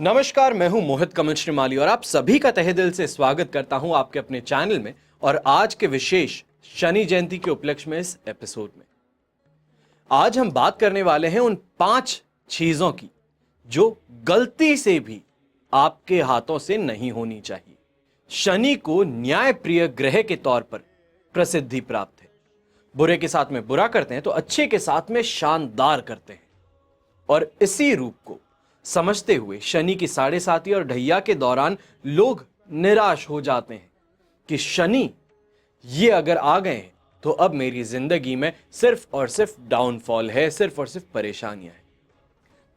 नमस्कार, मैं हूं मोहित कमल श्रीमाली और आप सभी का तहे दिल से स्वागत करता हूं आपके अपने चैनल में और आज के विशेष शनि जयंती के उपलक्ष्य में इस एपिसोड में। आज हम बात करने वाले हैं उन 5 चीजों की जो गलती से भी आपके हाथों से नहीं होनी चाहिए। शनि को न्यायप्रिय ग्रह के तौर पर प्रसिद्धि प्राप्त है। बुरे के साथ में बुरा करते हैं तो अच्छे के साथ में शानदार करते हैं और इसी रूप को समझते हुए शनि की 7.5 और ढैया के दौरान लोग निराश हो जाते हैं कि शनि ये अगर आ गए हैं तो अब मेरी जिंदगी में सिर्फ और सिर्फ डाउनफॉल है, सिर्फ और सिर्फ परेशानियां हैं।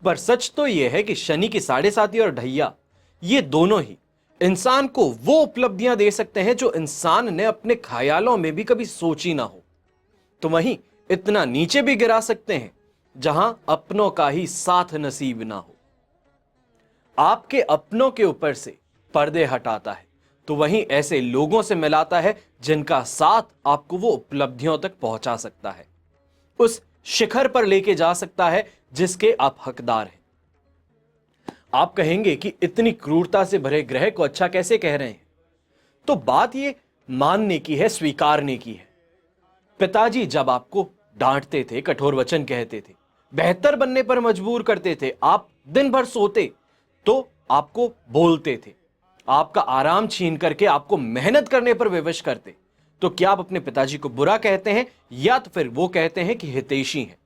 पर सच तो यह है कि शनि की 7.5 और ढैया ये दोनों ही इंसान को वो उपलब्धियां दे सकते हैं जो इंसान ने अपने ख्यालों में भी कभी सोची ना हो, तो वहीं इतना नीचे भी गिरा सकते हैं जहां अपनों का ही साथ नसीब ना हो। आपके अपनों के ऊपर से पर्दे हटाता है तो वहीं ऐसे लोगों से मिलाता है जिनका साथ आपको वो उपलब्धियों तक पहुंचा सकता है, उस शिखर पर लेके जा सकता है जिसके आप हकदार हैं। आप कहेंगे कि इतनी क्रूरता से भरे ग्रह को अच्छा कैसे कह रहे हैं? तो बात ये मानने की है, स्वीकारने की है। पिताजी जब आपको डांटते थे, कठोर वचन कहते थे, बेहतर बनने पर मजबूर करते थे, आप दिन भर सोते तो आपको बोलते थे, आपका आराम छीन करके आपको मेहनत करने पर विवश करते, तो क्या आप अपने पिताजी को बुरा कहते हैं या तो फिर वो कहते हैं कि हितैषी हैं?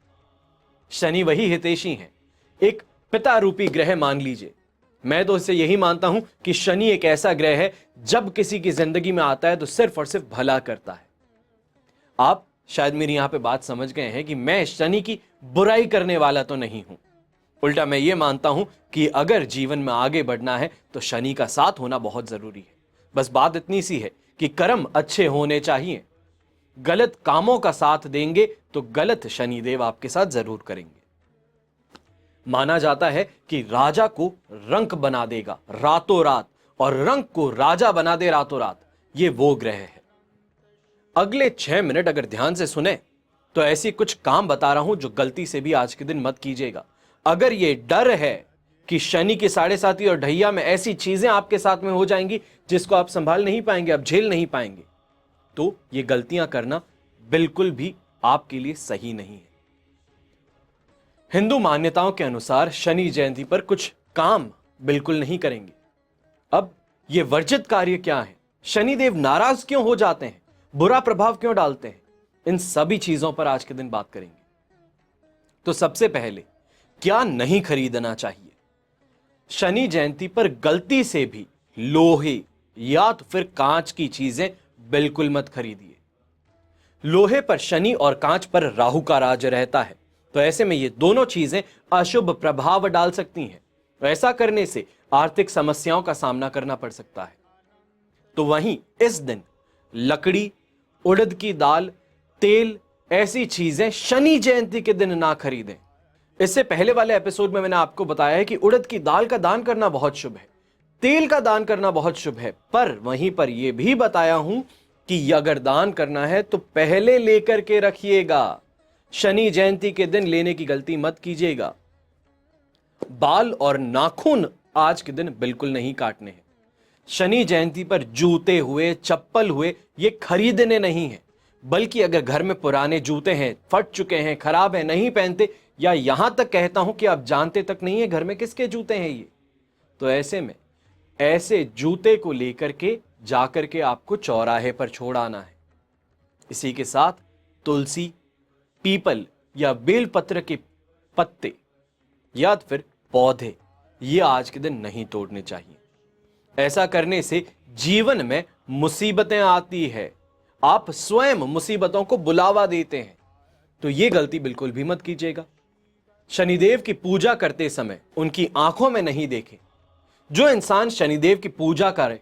शनि वही हितैषी हैं, एक पिता रूपी ग्रह मान लीजिए। मैं तो इसे यही मानता हूं कि शनि एक ऐसा ग्रह है जब किसी की जिंदगी में आता है तो सिर्फ और सिर्फ भला करता है। आप शायद मेरी यहां पे बात समझ गए हैं कि मैं शनि की बुराई करने वाला तो नहीं हूं। उल्टा मैं ये मानता हूं कि अगर जीवन में आगे बढ़ना है तो शनि का साथ होना बहुत जरूरी है। बस बात इतनी सी है कि कर्म अच्छे होने चाहिए। गलत कामों का साथ देंगे तो गलत शनिदेव आपके साथ जरूर करेंगे। माना जाता है कि राजा को रंक बना देगा रातों रात और रंक को राजा बना दे रातों रात, ये वो ग्रह है। अगले 6 मिनट अगर ध्यान से सुने तो ऐसी कुछ काम बता रहा हूं जो गलती से भी आज के दिन मत कीजिएगा। अगर ये डर है कि शनि की 7.5 और ढैया में ऐसी चीजें आपके साथ में हो जाएंगी जिसको आप संभाल नहीं पाएंगे, आप झेल नहीं पाएंगे, तो ये गलतियां करना बिल्कुल भी आपके लिए सही नहीं है। हिंदू मान्यताओं के अनुसार शनि जयंती पर कुछ काम बिल्कुल नहीं करेंगे। अब ये वर्जित कार्य क्या है? शनिदेव नाराज क्यों हो जाते हैं? बुरा प्रभाव क्यों डालते हैं? इन सभी चीजों पर आज के दिन बात करेंगे। तो सबसे पहले क्या नहीं खरीदना चाहिए? शनि जयंती पर गलती से भी लोहे या तो फिर कांच की चीजें बिल्कुल मत खरीदिए। लोहे पर शनि और कांच पर राहु का राज रहता है, तो ऐसे में ये दोनों चीजें अशुभ प्रभाव डाल सकती हैं। ऐसा करने से आर्थिक समस्याओं का सामना करना पड़ सकता है। तो वहीं इस दिन लकड़ी, उड़द की दाल, तेल, ऐसी चीजें शनि जयंती के दिन ना खरीदें। इससे पहले वाले एपिसोड में मैंने आपको बताया है कि उड़द की दाल का दान करना बहुत शुभ है, तेल का दान करना बहुत शुभ है, पर वहीं पर यह भी बताया हूं कि अगर दान करना है तो पहले लेकर के रखिएगा। शनि जयंती के दिन लेने की गलती मत कीजिएगा। बाल और नाखून आज के दिन बिल्कुल नहीं काटने हैं। शनि जयंती पर जूते हुए, चप्पल हुए, ये खरीदने नहीं है, बल्कि अगर घर में पुराने जूते हैं, फट चुके हैं, खराब हैं, नहीं पहनते, या यहां तक कहता हूं कि आप जानते तक नहीं है घर में किसके जूते हैं ये, तो ऐसे में ऐसे जूते को लेकर के जाकर के आपको चौराहे पर छोड़ आना है। इसी के साथ तुलसी, पीपल या बेलपत्र के पत्ते या फिर पौधे ये आज के दिन नहीं तोड़ने चाहिए। ऐसा करने से जीवन में मुसीबतें आती है, आप स्वयं मुसीबतों को बुलावा देते हैं, तो ये गलती बिल्कुल भी मत कीजिएगा। शनिदेव की पूजा करते समय उनकी आंखों में नहीं देखें। जो इंसान शनिदेव की पूजा करे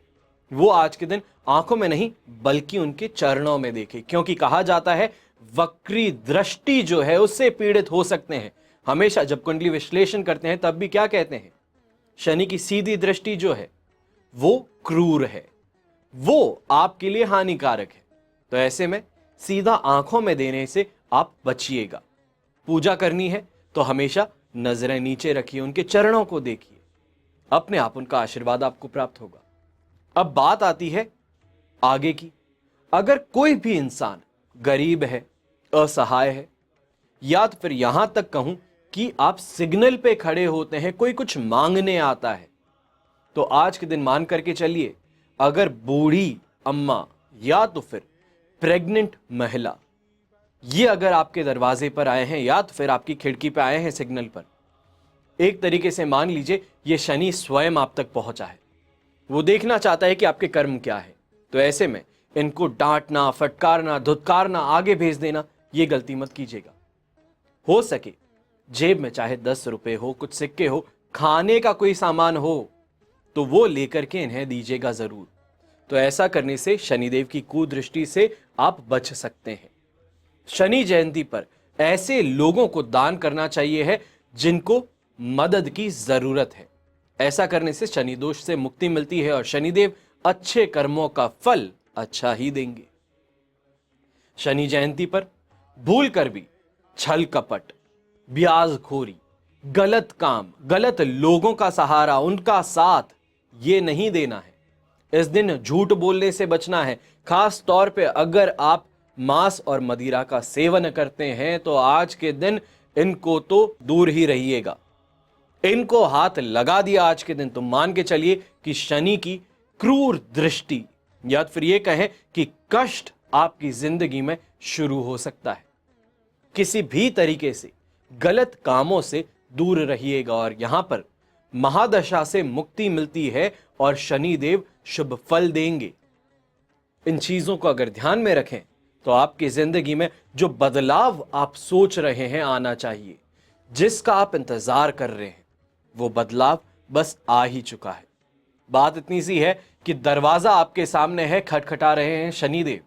वो आज के दिन आंखों में नहीं बल्कि उनके चरणों में देखे, क्योंकि कहा जाता है वक्री दृष्टि जो है उससे पीड़ित हो सकते हैं। हमेशा जब कुंडली विश्लेषण करते हैं तब भी क्या कहते हैं? शनि की सीधी दृष्टि जो है वो क्रूर है, वो आपके लिए हानिकारक है। तो ऐसे में सीधा आंखों में देने से आप बचिएगा। पूजा करनी है तो हमेशा नजरें नीचे रखिए, उनके चरणों को देखिए। अपने आप उनका आशीर्वाद आपको प्राप्त होगा। अब बात आती है आगे की। अगर कोई भी इंसान गरीब है, असहाय है, या तो फिर यहां तक कहूं कि आप सिग्नल पे खड़े होते हैं, कोई कुछ मांगने आता है, तो आज के दिन मान करके चलिए, अगर बूढ़ी अम्मा या तो फिर प्रेग्नेंट महिला ये अगर आपके दरवाजे पर आए हैं या तो फिर आपकी खिड़की पे आए हैं सिग्नल पर, एक तरीके से मान लीजिए ये शनि स्वयं आप तक पहुंचा है। वो देखना चाहता है कि आपके कर्म क्या है। तो ऐसे में इनको डांटना, फटकारना, धुतकारना, आगे भेज देना, ये गलती मत कीजिएगा। हो सके जेब में चाहे 10 रुपए हो, कुछ सिक्के हो, खाने का कोई सामान हो, तो वो लेकर के इन्हें दीजिएगा जरूर। तो ऐसा करने से शनिदेव की कुदृष्टि से आप बच सकते हैं। शनि जयंती पर ऐसे लोगों को दान करना चाहिए है जिनको मदद की जरूरत है। ऐसा करने से शनि दोष से मुक्ति मिलती है और शनिदेव अच्छे कर्मों का फल अच्छा ही देंगे। शनि जयंती पर भूल कर भी छल कपट, ब्याजखोरी, गलत काम, गलत लोगों का सहारा, उनका साथ ये नहीं देना है। इस दिन झूठ बोलने से बचना है। खास तौर पे अगर आप मांस और मदिरा का सेवन करते हैं तो आज के दिन इनको तो दूर ही रहिएगा। इनको हाथ लगा दिया आज के दिन तो मान के चलिए कि शनि की क्रूर दृष्टि या फिर ये कहें कि कष्ट आपकी जिंदगी में शुरू हो सकता है। किसी भी तरीके से गलत कामों से दूर रहिएगा और यहां पर महादशा से मुक्ति मिलती है और शनिदेव शुभ फल देंगे। इन चीजों को अगर ध्यान में रखें तो आपकी जिंदगी में जो बदलाव आप सोच रहे हैं आना चाहिए, जिसका आप इंतजार कर रहे हैं, वो बदलाव बस आ ही चुका है। बात इतनी सी है कि दरवाजा आपके सामने है, खटखटा रहे हैं शनिदेव।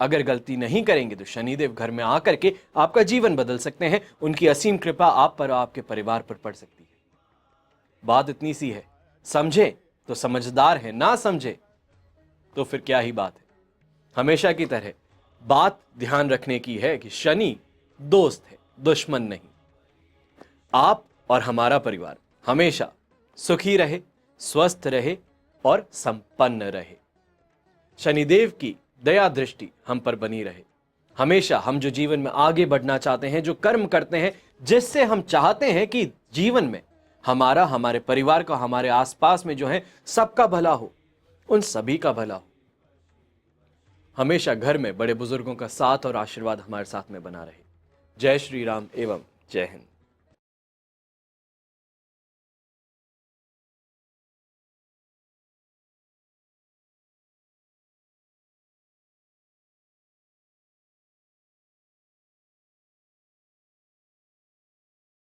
अगर गलती नहीं करेंगे तो शनिदेव घर में आकर के आपका जीवन बदल सकते हैं। उनकी असीम कृपा आप पर और आपके परिवार पर पड़ सकती है। बात इतनी सी है, समझे तो समझदार है, ना समझे तो फिर क्या ही बात है। हमेशा की तरह बात ध्यान रखने की है कि शनि दोस्त है, दुश्मन नहीं। आप और हमारा परिवार हमेशा सुखी रहे, स्वस्थ रहे और संपन्न रहे। शनिदेव की दया दृष्टि हम पर बनी रहे। हमेशा हम जो जीवन में आगे बढ़ना चाहते हैं, जो कर्म करते हैं, जिससे हम चाहते हैं कि जीवन में हमारा, हमारे परिवार का, हमारे आसपास में जो है सबका भला हो, उन सभी का भला हो। हमेशा घर में बड़े बुजुर्गों का साथ और आशीर्वाद हमारे साथ में बना रहे। जय श्री राम एवं जय हिंद।